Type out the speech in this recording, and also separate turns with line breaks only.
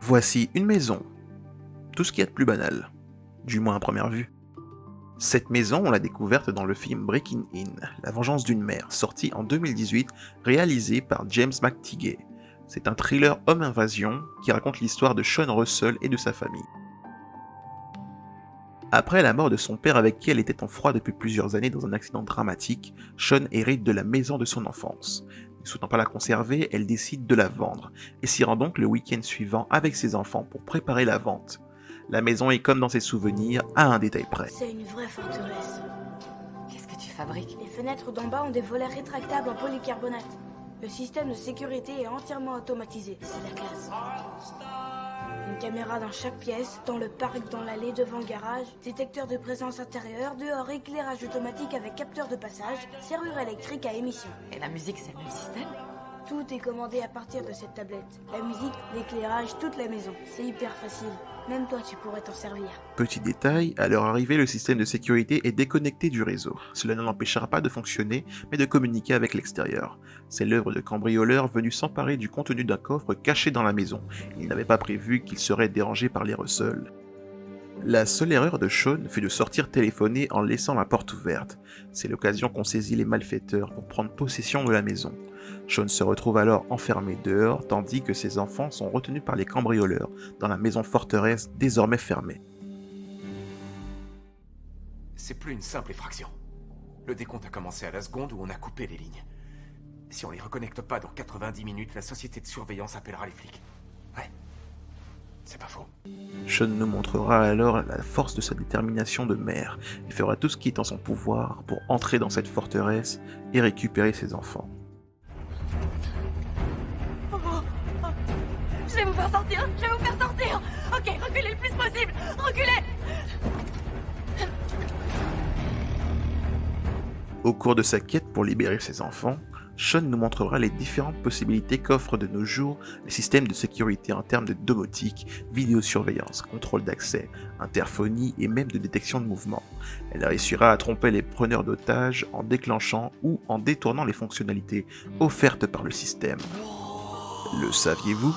Voici une maison, tout ce qu'il y a de plus banal, du moins à première vue. Cette maison, on l'a découverte dans le film Breaking In, La vengeance d'une mère, sorti en 2018, réalisé par James McTeague. C'est un thriller homme-invasion qui raconte l'histoire de Sean Russell et de sa famille. Après la mort de son père avec qui elle était en froid depuis plusieurs années dans un accident dramatique, Sean hérite de la maison de son enfance. Ne souhaitant pas la conserver, elle décide de la vendre, et s'y rend donc le week-end suivant avec ses enfants pour préparer la vente. La maison est comme dans ses souvenirs, à un détail près.
C'est une vraie forteresse.
Qu'est-ce que tu fabriques?
Les fenêtres d'en bas ont des volets rétractables en polycarbonate. Le système de sécurité est entièrement automatisé. C'est la classe. Une caméra dans chaque pièce, dans le parc, dans l'allée, devant le garage, détecteur de présence intérieure, dehors éclairage automatique avec capteur de passage, serrure électrique à émission.
Et la musique, c'est le même système?
Tout est commandé à partir de cette tablette. La musique, l'éclairage, toute la maison. C'est hyper facile. Même toi, tu pourrais t'en servir.
Petit détail, à leur arrivée, le système de sécurité est déconnecté du réseau. Cela ne l'empêchera pas de fonctionner, mais de communiquer avec l'extérieur. C'est l'œuvre de cambrioleurs venus s'emparer du contenu d'un coffre caché dans la maison. Ils n'avaient pas prévu qu'ils seraient dérangés par les Russell. La seule erreur de Sean fut de sortir téléphoner en laissant la porte ouverte. C'est l'occasion qu'ont saisi les malfaiteurs pour prendre possession de la maison. Sean se retrouve alors enfermé dehors tandis que ses enfants sont retenus par les cambrioleurs dans la maison forteresse désormais fermée.
C'est plus une simple effraction. Le décompte a commencé à la seconde où on a coupé les lignes. Si on les reconnecte pas dans 90 minutes, la société de surveillance appellera les flics. Ouais. C'est pas faux.
Sean nous montrera alors la force de sa détermination de mère. Il fera tout ce qui est en son pouvoir pour entrer dans cette forteresse et récupérer ses enfants.
Je vais vous faire sortir! Je vais vous faire sortir! Ok, reculez le plus possible! Reculez!
Au cours de sa quête pour libérer ses enfants, Sean nous montrera les différentes possibilités qu'offrent de nos jours les systèmes de sécurité en termes de domotique, vidéosurveillance, contrôle d'accès, interphonie et même de détection de mouvement. Elle réussira à tromper les preneurs d'otages en déclenchant ou en détournant les fonctionnalités offertes par le système. Le saviez-vous ?